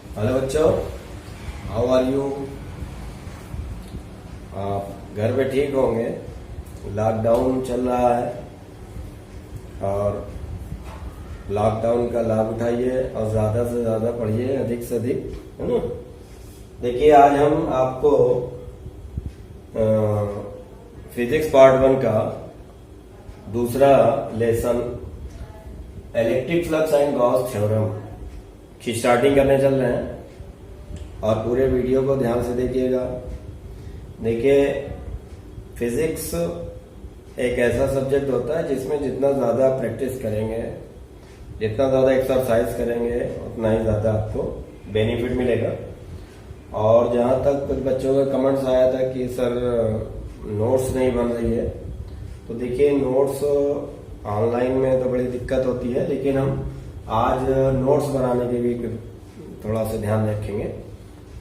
Hello बच्चों, how are you. आप घर पे ठीक होंगे। लॉकडाउन चल रहा है और लॉकडाउन का लाभ उठाइए और ज्यादा से ज्यादा पढ़िए, अधिक से अधिक, है ना। देखिए, आज हम आपको फिजिक्स पार्ट 1 का दूसरा lesson electric flux and Gauss theorem की स्टार्टिंग करने चल रहे हैं और पूरे वीडियो को ध्यान से देखिएगा। देखिए, फिजिक्स एक ऐसा सब्जेक्ट होता है जिसमें जितना ज्यादा प्रैक्टिस करेंगे, जितना ज्यादा एक्सरसाइज करेंगे, उतना ही ज्यादा आपको बेनिफिट मिलेगा। और जहां तक कुछ बच्चों का कमेंट्स आया था कि सर नोट्स नहीं बन रही है, तो देखिए नोट्स ऑनलाइन में तो बड़ी दिक्कत होती है, लेकिन हम आज नोट्स बनाने के भी थोड़ा सा ध्यान रखेंगे।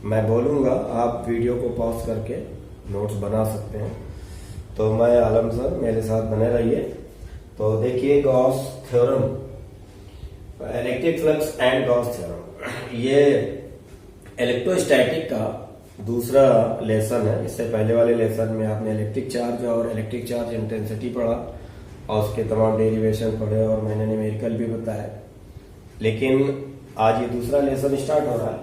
मैं बोलूंगा, आप वीडियो को पॉज करके नोट्स बना सकते हैं। तो मैं आलम सर, मेरे साथ बने रहिए। तो देखिए, Gauss theorem, electric flux and Gauss theorem, ये इलेक्ट्रोस्टैटिक का दूसरा लेसन है। इससे पहले वाले लेसन में आपने इलेक्ट्रिक चार्ज और इलेक्ट्रिक चार्ज इंटेंसिटी पढ़ा और उसके तमाम डेरिवेशन पढ़े और मैंने न्यूमेरिकल भी बताया। लेकिन आज ये दूसरा लेसन स्टार्ट हो रहा है,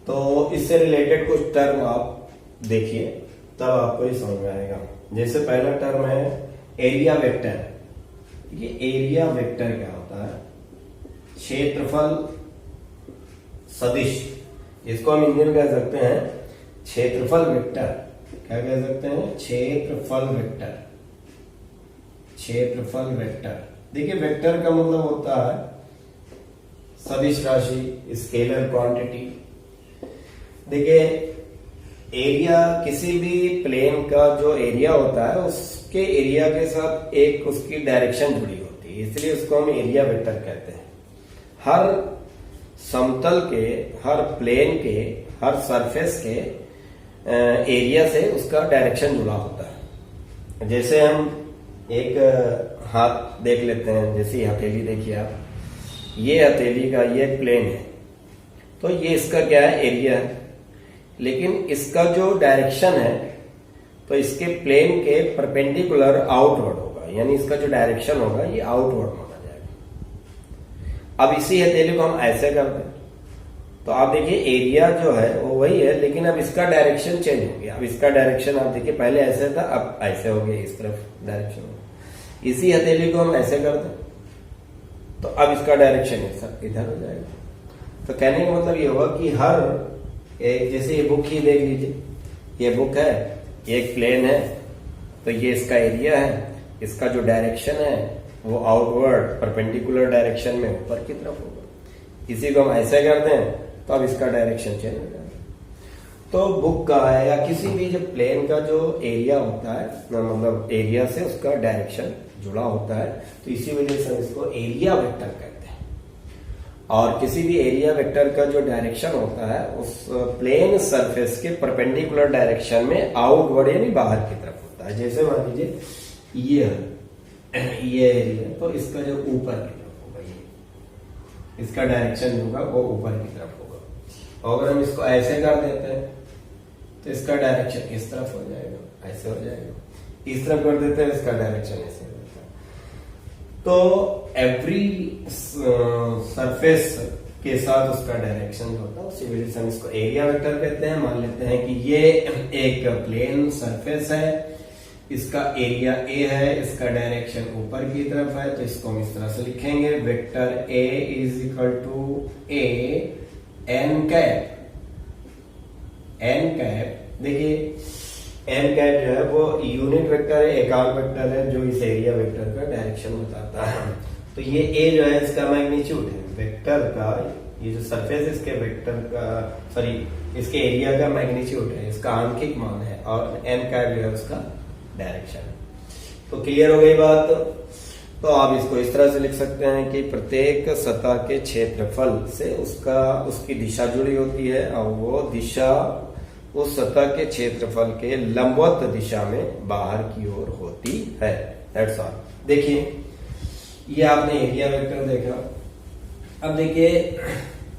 तो इससे रिलेटेड कुछ टर्म आप देखिए, तब आपको ये समझ में आएगा। जैसे पहला टर्म है एरिया वेक्टर। ये एरिया वेक्टर क्या होता है? क्षेत्रफल सदिश, इसको हम हिंदी में कह सकते हैं क्षेत्रफल वेक्टर। क्या कह सकते हैं? क्षेत्रफल वेक्टर। क्षेत्रफल वेक्टर। देखिए, वेक्टर का मतलब होता है सदिश राशि, स्केलर क्वांटिटी। देखिए, एरिया, किसी भी प्लेन का जो एरिया होता है उसके एरिया के साथ एक उसकी डायरेक्शन जुड़ी होती है, इसलिए उसको हम एरिया वेक्टर कहते हैं। हर समतल के, हर प्लेन के, हर सरफेस के एरिया से उसका डायरेक्शन जुड़ा होता है। जैसे हम एक हाथ देख लेते हैं, जैसे हथेली देखिए आप, ये हथेली का ये प्लेन है, तो ये इसका क्या है? एरिया है। लेकिन इसका जो डायरेक्शन है, तो इसके प्लेन के परपेंडिकुलर आउटवर्ड होगा, यानी इसका जो डायरेक्शन होगा ये आउटवर्ड माना जाएगा। अब इसी हथेली को हम ऐसे कर दें, तो आप देखिए एरिया जो है वो वही है, लेकिन अब इसका डायरेक्शन चेंज हो गया। अब इसका डायरेक्शन आप देखिए, पहले ऐसे था, अब ऐसे हो गया, इस तरफ डायरेक्शन। इसी हथेली को हम ऐसे कर दें, तो अब इसका डायरेक्शन इधर हो जाएगा। तो कहने का मतलब ये हुआ कि हर एक, जैसे ये बुक ही देख लीजिए, ये बुक है, एक प्लेन है, तो ये इसका एरिया है, इसका जो डायरेक्शन है वो आउटवर्ड परपेंडिकुलर डायरेक्शन में ऊपर की तरफ होगा। इसी को हम ऐसे कर दें, तो अब इसका डायरेक्शन चेंज हो जाएगा। तो बुक का है या किसी भी जो प्लेन का जो एरिया होता है, मतलब एरिया से उसका डायरेक्शन जुड़ा होता है, तो इसी वजह से इसको एरिया वेक्टर कहते हैं। और किसी भी एरिया वेक्टर का जो डायरेक्शन होता है उस प्लेन सरफेस के परपेंडिकुलर डायरेक्शन में आउटवर्ड यानी बाहर की तरफ होता है। जैसे मान लीजिए ये एरिया, तो इसका जो ऊपर की तरफ होगा, ये इसका डायरेक्शन जो होगा वो ऊपर की तरफ होगा। और अगर हम इसको ऐसे कर देते हैं तो इसका डायरेक्शन इस तरफ हो जाएगा, ऐसे हो जाएगा। इस तरफ कर देते हैं, इसका डायरेक्शन ऐसे हो जाता है। तो एवरी सरफेस के साथ उसका डायरेक्शन होता है, उसी वजह से हम इसको एरिया वेक्टर कहते हैं। मान लेते हैं कि ये एक प्लेन सरफेस है, इसका एरिया ए है, इसका डायरेक्शन ऊपर की तरफ है, तो इसको हम इस तरह से लिखेंगे, vector A is equal to A N cap. N cap, देखिए एन कैप जो है वो यूनिट वेक्टर है, एकांक वेक्टर है, जो इस एरिया वेक्टर का डायरेक्शन बताता है। तो ये ए जो है इसका मैग्नीट्यूड है वेक्टर का, ये जो सरफेस इसके वेक्टर का, सॉरी इसके एरिया का मैग्नीट्यूड है, इसका आंशिक मान है, और एन कैप जो है उसका डायरेक्शन है। तो क्लियर हो गई बात। तो आप इसको इस तरह से लिख सकते हैं कि प्रत्येक सतह के क्षेत्रफल से उसकी दिशा जुड़ी होती है, और वो दिशा उस सतह के क्षेत्रफल के लंबवत दिशा में बाहर की ओर होती है। That's all. देखिए, ये आपने एरिया वेक्टर देखा। अब देखिए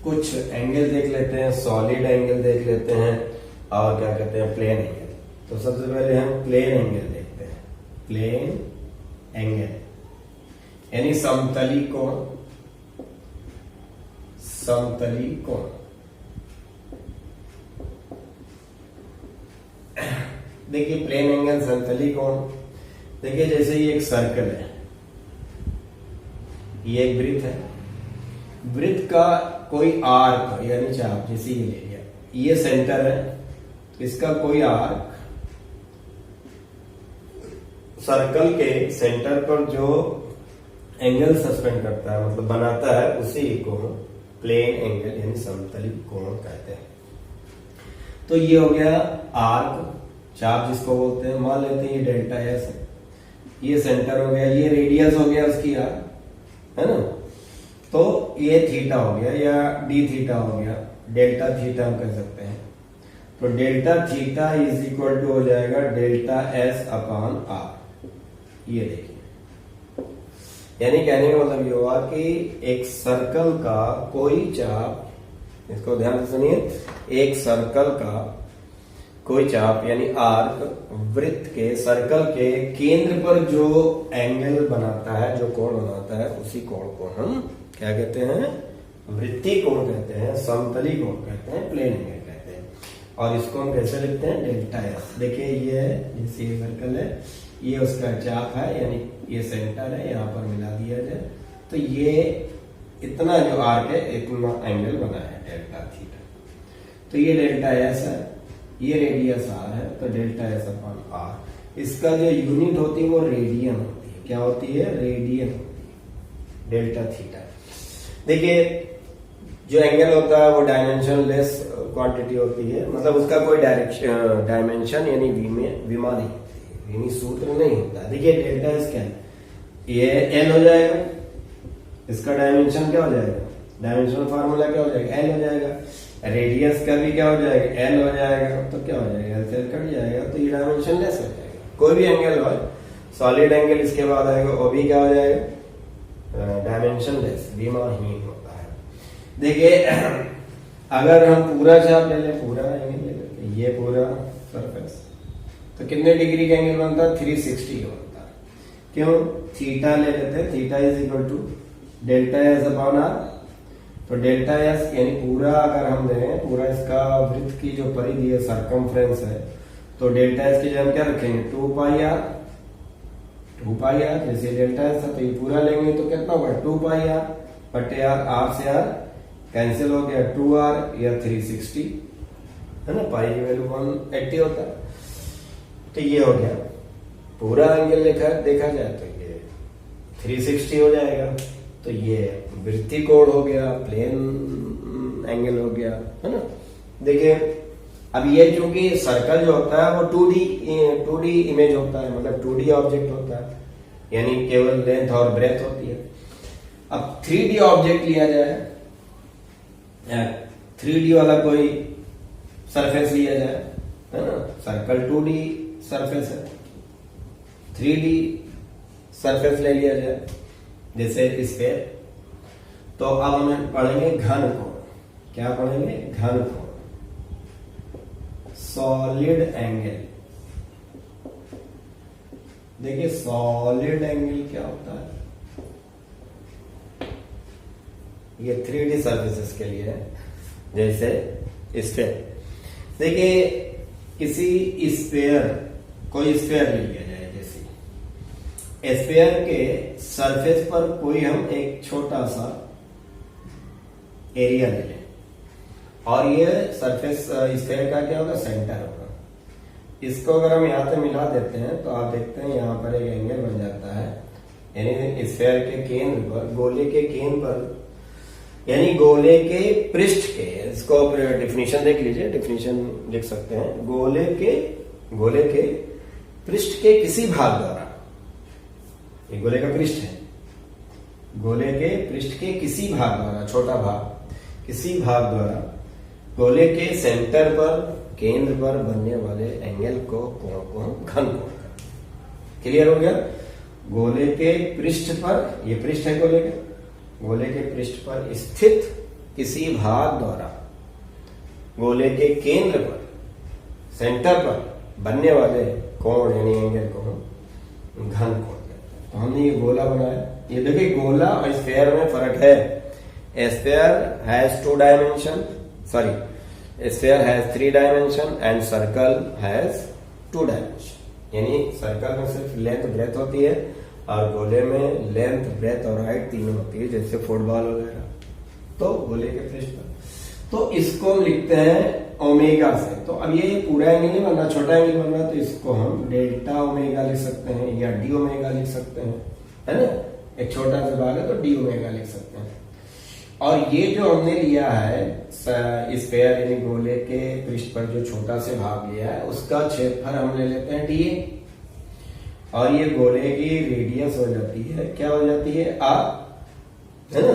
कुछ एंगल देख लेते हैं, सॉलिड एंगल देख लेते हैं, और क्या कहते हैं, प्लेन एंगल। तो सबसे पहले हम प्लेन एंगल देखते हैं। प्लेन एंगल यानी समतली कोण। समतली कोण देखिए, प्लेन एंगल, समतली कोण। देखिए जैसे ये एक सर्कल है, ये एक वृत्त है, वृत्त का कोई आर्क यानी चाप जैसे ये ले लिया, ये सेंटर है, इसका कोई आर्क सर्कल के सेंटर पर जो एंगल सस्पेंड करता है, मतलब बनाता है, उसी को प्लेन एंगल यानी समतली कोण कहते हैं। तो ये हो गया आर्क, चाप जिसको बोलते हैं। मान लेते हैं ये डेल्टा एस है, ये सेंटर हो गया, ये रेडियस हो गया उसकी आर, है ना। तो ये थीटा हो गया या डी थीटा हो गया, डेल्टा थीटा हम कह सकते हैं। तो delta theta is equal to हो जाएगा डेल्टा एस अपॉन आर। ये देखिए, यानी कहने का मतलब ये हुआ कि एक सर्कल का कोई चाप, इसको ध्यान से सुनिए, एक सर्कल का कोई चाप यानी आर्क वृत्त के सर्कल के केंद्र पर जो एंगल बनाता है, जो कोण बनाता है, उसी कोण को हम क्या कहते हैं, वृत्तीय कोण कहते हैं, समतली कोण कहते हैं, प्लेन एंगल कहते हैं। और इसको हम कैसे लिखते हैं, डेल्टा एस। देखिए ये जैसे ये सर्कल है, ये उसका चाप है, यानी ये सेंटर है, यहाँ पर मिला दिया जाए तो ये इतना जो आर्क है, इतना एंगल बना है डेल्टा थीटा। तो ये डेल्टा एस है, ये रेडियस आर है, तो डेल्टा एस अपॉन आर। इसका जो यूनिट होती है वो रेडियन होती है। क्या होती है, रेडियन होती है, डेल्टा थीटा। देखिए जो एंगल होता है वो डायमेंशन लेस क्वांटिटी होती है, मतलब उसका कोई डायमेंशन यानी विमा नहीं होती है, यानी सूत्र नहीं होता। देखिए डेल्टा एस क्या है, ये एल हो जाएगा, इसका डायमेंशन क्या हो जाएगा, डायमेंशनल फार्मूला क्या हो जाएगा, एल हो जाएगा। रेडियस का भी क्या हो जाएगा, एल हो जाएगा, तो क्या हो जाएगा, एल से कट जाएगा, तो ये डायमेंशन लेस हो जाएगा। कोई भी एंगल हो, सॉलिड एंगल इसके बाद आएगा, वो भी क्या हो जाएगा, डायमेंशन लेस, विमाहीन होता है। देखिए अगर हम पूरा चाप ले लें, पूरा एंगल ले लें, ये पूरा सरफेस, तो कितने डिग्री का एंगल बनता है, 360 का बनता है। क्यों, थीटा ले लेते हैं, theta is equal to delta S upon R. तो डेल्टा एस यानी पूरा अगर हम दें, पूरा इसका वृत्त की जो परिधि है, सर्कमफ्रेंस है, तो डेल्टा एस की जगह क्या रखेंगे, 2 पाई आर। 2 पाई आर, जैसे डेल्टा एस है तो ये पूरा लेंगे तो कितना होगा, 2 पाई आर बटे आर, आर से आर कैंसिल हो गया, 2 आर या 360, है ना, पाई की वैल्यू 180 होता है। तो ये हो गया पूरा एंगल देखा जाए तो ये 360 हो जाएगा। तो ये वृत्तीय कोण हो गया, प्लेन एंगल हो गया, है ना। देखिए अब ये चूंकि सर्कल जो होता है वो 2D इमेज होता है, मतलब 2D ऑब्जेक्ट होता है, यानी केवल लेंथ और ब्रेथ होती है। अब 3D ऑब्जेक्ट लिया जाए, 3D वाला कोई सरफेस लिया जाए, है ना, सर्कल 2D सरफेस है, 3D सरफेस ले लिया जाए जैसे स्फीयर। तो अब हम पढ़ेंगे घन कोण। क्या पढ़ेंगे, घन कोण, सॉलिड एंगल। देखिए सॉलिड एंगल क्या होता है, ये 3D सर्फेसेस के लिए है, जैसे स्फीयर। देखिए किसी स्फीयर, कोई स्फीयर ले लिया जाए, जैसे स्फीयर के सरफेस पर कोई हम एक छोटा सा एरिया ले लें, और ये सरफेस स्फीयर का क्या होगा, सेंटर होगा। इसको अगर हम यहाँ से मिला देते हैं तो आप देखते हैं यहाँ पर एक एंगल बन जाता है, यानी स्फीयर के केंद्र पर, गोले के केंद्र पर, यानी गोले के पृष्ठ के, इसको डिफिनीशन देख लीजिए, डिफिनीशन लिख सकते हैं, गोले के पृष्ठ के किसी भाग द्वारा, ये गोले का पृष्ठ है, गोले के पृष्ठ के किसी भाग द्वारा, छोटा भाग, किसी भाग द्वारा गोले के सेंटर पर, केंद्र पर बनने वाले एंगल को कोण को हम घन कोण कहते हैं। क्लियर हो गया। गोले के पृष्ठ पर, ये पृष्ठ है गोले के पृष्ठ पर स्थित किसी भाग द्वारा गोले के केंद्र पर, सेंटर पर बनने वाले कोण यानी एंगल को हम घन कोण कहते हैं। तो हमने ये गोला बनाया। ये देखिए गोला और स्फीयर में फर्क है। Sphere has 2 dimension, sorry sphere has 3 dimension and circle has 2 dimension. यानी सर्कल में सिर्फ लेंथ ब्रेथ होती है और गोले में लेंथ ब्रेथ और हाइट तीनों होती है, जैसे फुटबॉल वगैरह। तो गोले के पृष्ठ पर तो इसको लिखते हैं ओमेगा से। तो अब ये पूरा एंगल नहीं बन रहा, छोटा एंगल बन रहा, तो इसको हम डेल्टा ओमेगा लिख सकते हैं या डी ओमेगा लिख सकते हैं, है ना। एक छोटा सा भाग है तो डी ओमेगा लिख सकते हैं। और ये जो हमने लिया है स्फीयर यानी गोले के पृष्ठ पर जो छोटा से भाग लिया है उसका क्षेत्रफल हम ले लेते हैं डी, और ये गोले की रेडियस हो जाती है, क्या हो जाती है, आर, है ना।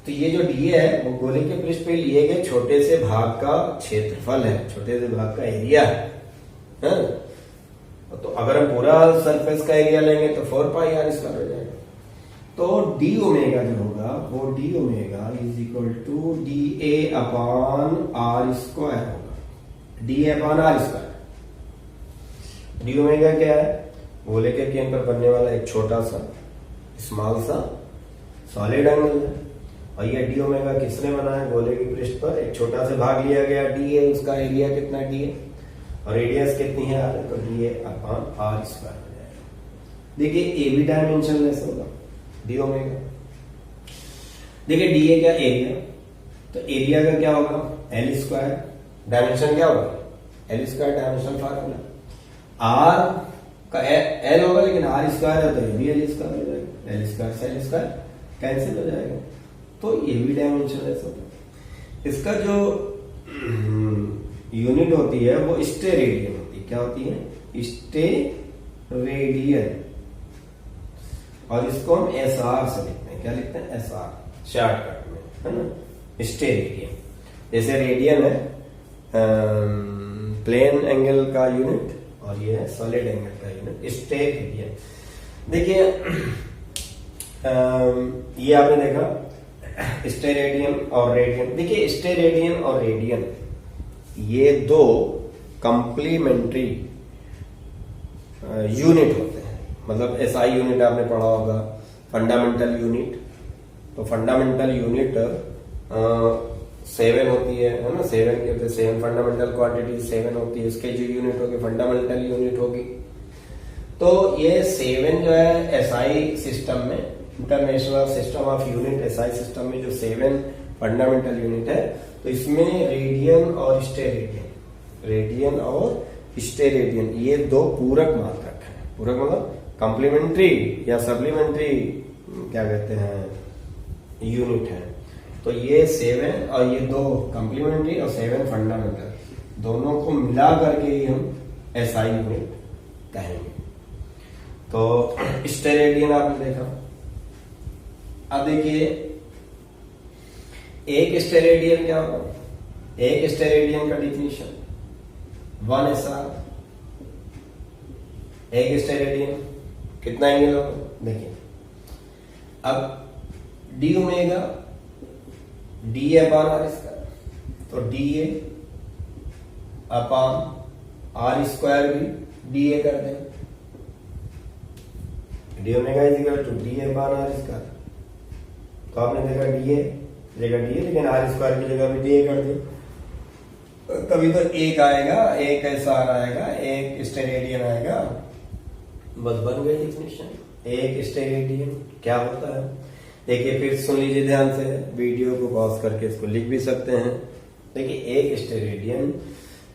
तो ये जो डी है वो गोले के पृष्ठ पे लिए गए छोटे से भाग का क्षेत्रफल है, छोटे से भाग का एरिया है। तो अगर हम पूरा सरफेस का एरिया लेंगे तो 4 पाई आर स्क्वायर हो जाएगा। तो डी ओमेगा जो होगा वो d omega is equal to D A upon are square होगा। D A upon are square. D omega क्या है, गोले के केंद्र पर बनने वाला एक छोटा सा स्मॉल सा सॉलिड एंगल है। और ये डी ओमेगा किसने बना है, गोले के पृष्ठ पर एक छोटा सा भाग लिया गया डी है, उसका एरिया कितना डी है और रेडियस कितनी है आर, तो D A upon are square हो जाएगा। देखिए ए भी डायमेंशनलेस होगा डी ओमेगा। देखिए डी ए क्या एरिया, तो एरिया का क्या होगा एल स्क्वायर, डायमेंशन क्या होगा L square, dimension formula. R का एल होगा लेकिन आर स्क्वायर है तो ये भी एल स्क्वायर हो जाएगा, एल स्क्वायर से एल स्क्वायर कैंसिल हो जाएगा। तो ये भी डायमेंशनलेस होता है। इसका जो यूनिट होती है वो स्टेरेडियन होती है। क्या होती है, स्टेरेडियन। और इसको हम एस आर से लिखते हैं, क्या लिखते हैं एस आर शॉर्टकट में, है ना, स्टेरेडियन। जैसे रेडियन है प्लेन एंगल का यूनिट और ये है सॉलिड एंगल का यूनिट स्टेरेडियन। देखिए ये आपने देखा स्टेरेडियन और रेडियन। देखिए स्टेरेडियन और रेडियन ये 2 कंप्लीमेंट्री यूनिट होते हैं। मतलब एसआई यूनिट आपने पढ़ा होगा, फंडामेंटल यूनिट। तो फंडामेंटल यूनिट 7 होती है ना, 7 के होते 7 फंडामेंटल क्वांटिटी 7 होती है, इसके जो यूनिट होगी फंडामेंटल यूनिट होगी। तो ये 7 जो है एसआई सिस्टम में, international system of unit SI system में जो 7 फंडामेंटल यूनिट है, तो इसमें रेडियन और स्टेरेडियन, रेडियन और स्टेरेडियन ये 2 पूरक मात्रक है। पूरक मतलब कॉम्प्लीमेंट्री या सप्लीमेंट्री क्या कहते हैं यूनिट है। तो ये 7 और ये 2 कॉम्प्लीमेंट्री और 7 फंडामेंटल, दोनों को मिला करके ही हम एसआई यूनिट कहेंगे। तो स्टेरेडियन आपने देखा। अब देखिए एक स्टेरेडियन क्या होगा, एक स्टेरेडियन का डिफिनीशन 1 SR। एक स्टेरेडियन कितना एंगल होगा, देखिए अब D omega D A upon are square, तो D A upon are square भी डी ए कर दें। D omega is equal to D A upon are square. तो आपने देखा डी ए जगह डी ए, लेकिन आर स्क्वायर की जगह भी डी ए कर दिया, तभी तो एक आएगा, एक एसआर आएगा, एक स्टेरेडियन आएगा, बस बन गई डेफिनेशन। एक स्टेरेडियन क्या होता है, देखिए फिर सुन लीजिए ध्यान से, वीडियो को पॉज करके इसको लिख भी सकते हैं। देखिए एक स्टेरेडियन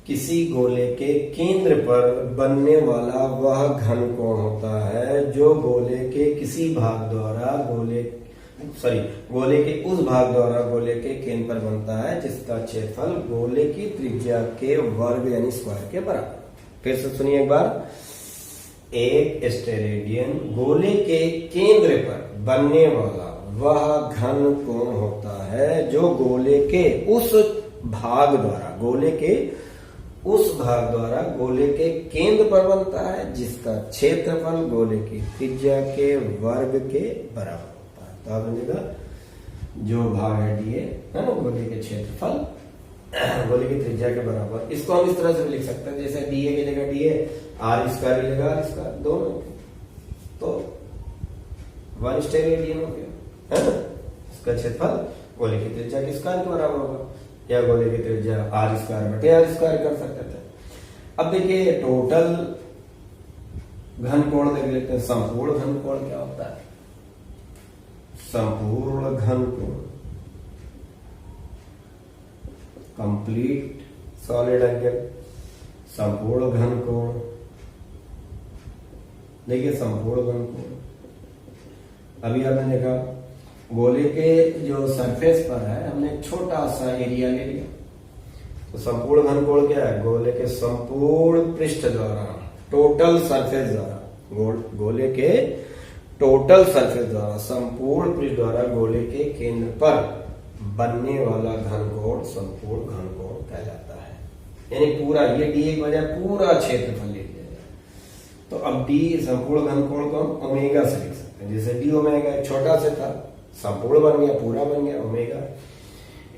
किसी गोले के केंद्र पर बनने वाला वह घन कोण होता है जो गोले के किसी भाग द्वारा गोले के उस भाग द्वारा गोले के केंद्र पर बनता है जिसका क्षेत्रफल गोले की त्रिज्या के वर्ग यानी स्क्वायर के बराबर। फिर से सुनिए एक बार, एक स्टेरेडियन गोले के केंद्र पर बनने वाला वह घन कोण होता है जो गोले के उस भाग द्वारा गोले के केंद्र पर बनता है जिसका क्षेत्रफल गोले की त्रिज्या के वर्ग के बराबर होता है। तो आपने देखा जो भाग है डीए है ना, गोले के क्षेत्रफल गोले की त्रिज्या के बराबर। इसको हम इस तरह से भी लिख सकते हैं, जैसे डीए की जगह डीए आर स्क्वायर की जगह आर स्क्वायर दोनों, तो 1 रेडियन हो गया है ना। इसका क्षेत्रफल गोले की त्रिज्या के स्क्वायर के बराबर होगा, या गोले की त्रिज्या आर स्क्वायर बटे आर स्क्वायर कर सकते थे। अब देखिए टोटल घन कोण देख लेते हैं। संपूर्ण घन कोण क्या होता है? संपूर्ण घन कोण, कंप्लीट सॉलिड एंगल, संपूर्ण घन कोण। देखिए संपूर्ण घन कोण, अभी आपने देखा गोले के जो सरफेस पर है हमने एक छोटा सा एरिया ले लिया, तो संपूर्ण घन कोण क्या है? गोले के संपूर्ण पृष्ठ द्वारा, टोटल सरफेस द्वारा, गोले के टोटल सरफेस द्वारा, संपूर्ण पृष्ठ द्वारा गोले के केंद्र पर बनने वाला घन कोण संपूर्ण घन कोण कहलाता है। यानी पूरा ये डी की बजाय पूरा क्षेत्रफल ले लिया जाए। तो अब डी संपूर्ण घन कोण को हम ओमेगा से लिख सकते हैं। जैसे डी ओमेगा छोटा से था, संपूर्ण बन गया, पूरा बन गया ओमेगा।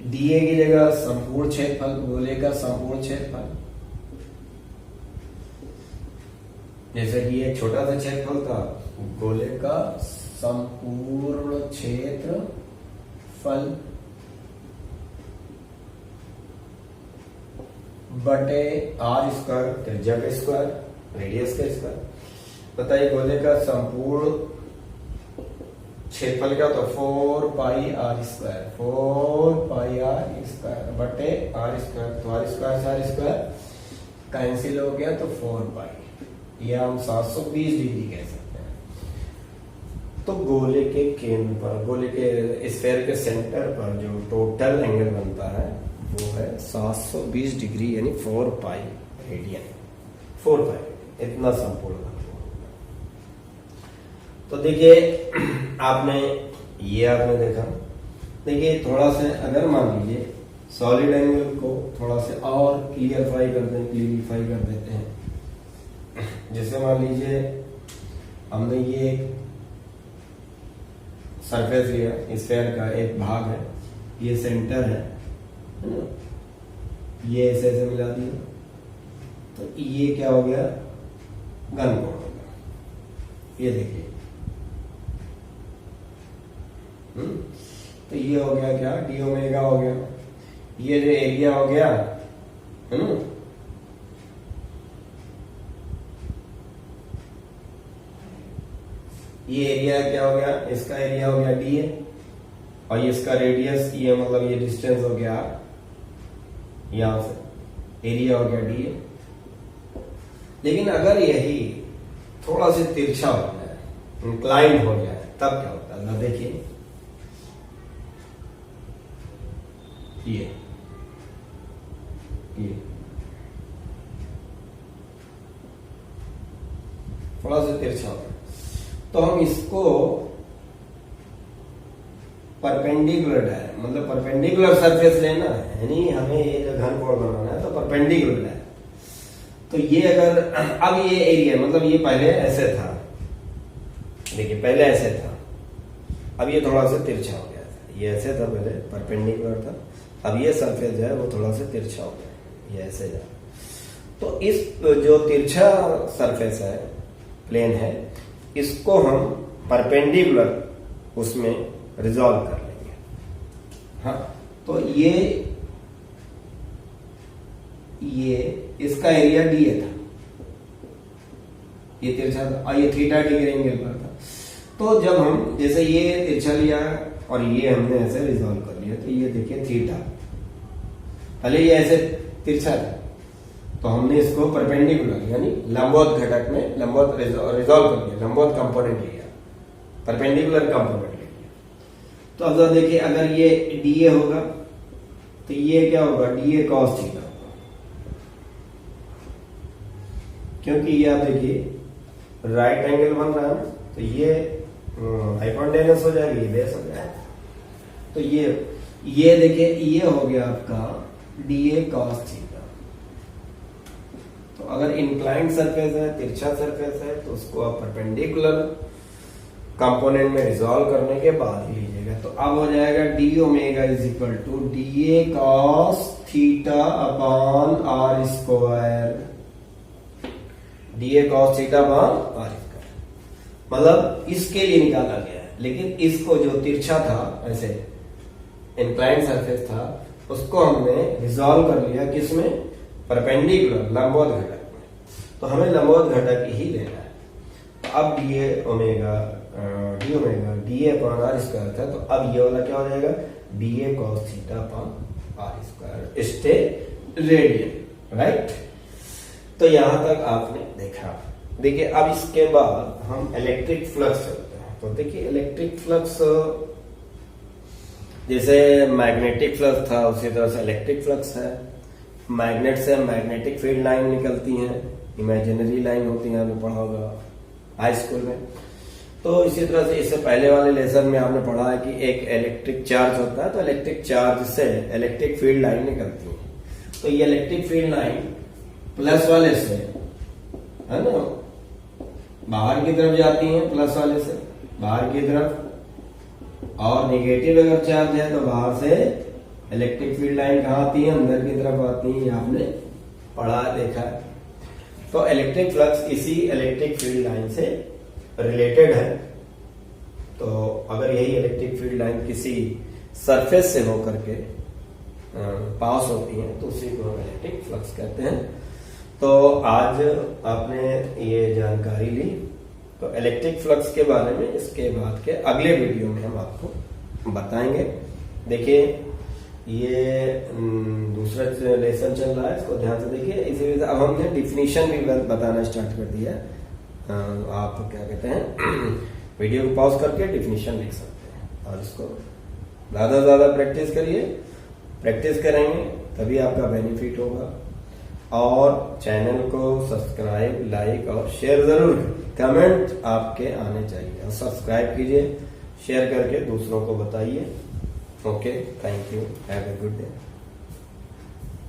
डीए की जगह संपूर्ण क्षेत्रफल, गोले का संपूर्ण क्षेत्रफल, जैसे कि एक छोटा सा क्षेत्रफल था, गोले का संपूर्ण क्षेत्रफल बटे आर स्क्वायर, त्रिज्या का स्क्वायर, रेडियस का स्क्वायर। बताइए गोले का संपूर्ण क्षेत्रफल क्या होता है? 4 pi r square, 4 pi r square बटे आर स्क्वायर। तो आर स्क्वायर से आर स्क्वायर कैंसिल हो गया, तो 4 पाई, या हम 720 डिग्री कह सकते हैं। तो गोले के केंद्र पर, गोले के स्फीयर के सेंटर पर जो टोटल एंगल बनता है वो है 720 डिग्री, यानी 4 पाई रेडियन, 4 पाई, इतना संपूर्ण। तो देखिए आपने देखा। देखिए थोड़ा सा अगर मान लीजिए सॉलिड एंगल को थोड़ा सा और क्लियरिफाई कर देते हैं। जैसे मान लीजिए हमने ये सरफेस लिया, स्फीयर का एक भाग है, ये सेंटर है ना, ये ऐसे मिला दिया, तो ये क्या हो गया? घन कोण हो गया। ये देखिए तो ये हो गया क्या? डी ओमेगा हो गया। ये जो एरिया हो गया है ना, ये एरिया क्या हो गया? इसका एरिया हो गया डी ए, और ये इसका रेडियस, ये मतलब ये डिस्टेंस हो गया यहां से, एरिया हो गया डी ए। लेकिन अगर यही थोड़ा सा तिरछा हो जाए, इंक्लाइंड हो जाए, तब क्या होता है? ना देखिए ये थोड़ा सा तिरछा हो, तो हम इसको परपेंडिकुलर है, मतलब परपेंडिकुलर सरफेस लेना है, यानी हमें ये जो घन कोण बनाना है तो परपेंडिकुलर है। तो ये अगर अब ये एरिया, मतलब ये पहले ऐसे था, देखिए पहले ऐसे था, अब ये थोड़ा सा तिरछा हो गया था। ये ऐसे था पहले, परपेंडिकुलर था, अब ये सरफेस जो है वो थोड़ा सा तिरछा हो गया, ये ऐसे जा। तो इस जो तिरछा सरफेस है, प्लेन है, इसको हम परपेंडिकुलर उसमें रिजॉल्व कर लेंगे। हाँ, तो ये इसका एरिया डी ए था, ये तिरछा था, और ये थीटा डिग्री एंगल पर था। तो जब हम जैसे ये तिरछा लिया और ये हमने ऐसे रिजॉल्व कर लिया, तो ये देखिए थीटा, पहले ये ऐसे तिरछा था, तो हमने इसको परपेंडिकुलर यानी लंबवत घटक में लंबवत रिजॉल्व कर लिया, लंबवत कंपोनेंट लिया, परपेंडिकुलर कंपोनेंट ले लिया। तो अब देखिए अगर ये डीए होगा तो ये क्या होगा? डीए कॉस थीटा होगा, क्योंकि ये आप देखिए राइट एंगल बन रहा है, तो ये हाइपोटेनस हो जाएगी, बेस हो जाएगा। तो ये देखिए ये हो गया आपका डीए कॉस थीटा। तो अगर इंक्लाइंड सरफेस है, तिरछा सरफेस है, तो उसको आप परपेंडिकुलर कंपोनेंट में रिजॉल्व करने के बाद ही लीजिएगा। ओमेगा, तो अब हो जाएगा D omega is equal to D A cos theta upon are square, D A cos theta upon are square, मतलब इसके लिए निकाला गया है। लेकिन इसको जो तिरछा था ऐसे इंक्लाइंड सरफेस था उसको हमने रिजॉल्व कर लिया किसमें, परपेंडिकुलर लंबवत घटक में, तो हमें लंबवत घटक ही लेना है। तो अब D omega D A upon are square था, तो अब ये वाला क्या हो जाएगा, D A cos theta upon are square steradian, right. तो यहां तक आपने देखा। देखिए अब इसके बाद हम इलेक्ट्रिक फ्लक्स चलते हैं। तो देखिए इलेक्ट्रिक फ्लक्स जैसे मैग्नेटिक फ्लक्स था उसी तरह से इलेक्ट्रिक फ्लक्स है। मैग्नेट से मैग्नेटिक फील्ड लाइन निकलती हैं, इमेजिनरी लाइन होती है, आपने पढ़ा होगा हाई स्कूल में। तो इसी तरह से इससे पहले वाले लेसन में आपने पढ़ा है कि एक इलेक्ट्रिक चार्ज होता है, तो इलेक्ट्रिक चार्ज से इलेक्ट्रिक फील्ड लाइन निकलती है। तो ये इलेक्ट्रिक फील्ड लाइन प्लस वाले से, है ना, बाहर की तरफ जाती है, प्लस वाले से बाहर की तरफ, और नेगेटिव अगर चार्ज है तो बाहर से इलेक्ट्रिक फील्ड लाइन कहाँ आती है, अंदर की तरफ आती है, आपने पढ़ा देखा है। तो इलेक्ट्रिक फ्लक्स इसी इलेक्ट्रिक फील्ड लाइन से रिलेटेड है। तो अगर यही इलेक्ट्रिक फील्ड लाइन किसी सरफेस से होकर के पास होती है तो उसी को हम इलेक्ट्रिक फ्लक्स कहते हैं। तो आज आपने ये जानकारी ली, तो इलेक्ट्रिक फ्लक्स के बारे में इसके बाद के अगले वीडियो में हम आपको बताएंगे। देखिए ये दूसरा लेसन चल रहा है, इसको ध्यान से देखिए। इसी वजह से अब हमने डिफिनीशन भी बताना स्टार्ट कर दिया। आप क्या कहते हैं, वीडियो को पॉज करके डिफिनीशन लिख सकते हैं, और इसको ज्यादा से ज्यादा प्रैक्टिस करिए। प्रैक्टिस करेंगे तभी आपका बेनिफिट होगा। और चैनल को सब्सक्राइब, लाइक और शेयर जरूर, कमेंट आपके आने चाहिए, और सब्सक्राइब कीजिए, शेयर करके दूसरों को बताइए। Okay, thank you, have a good day.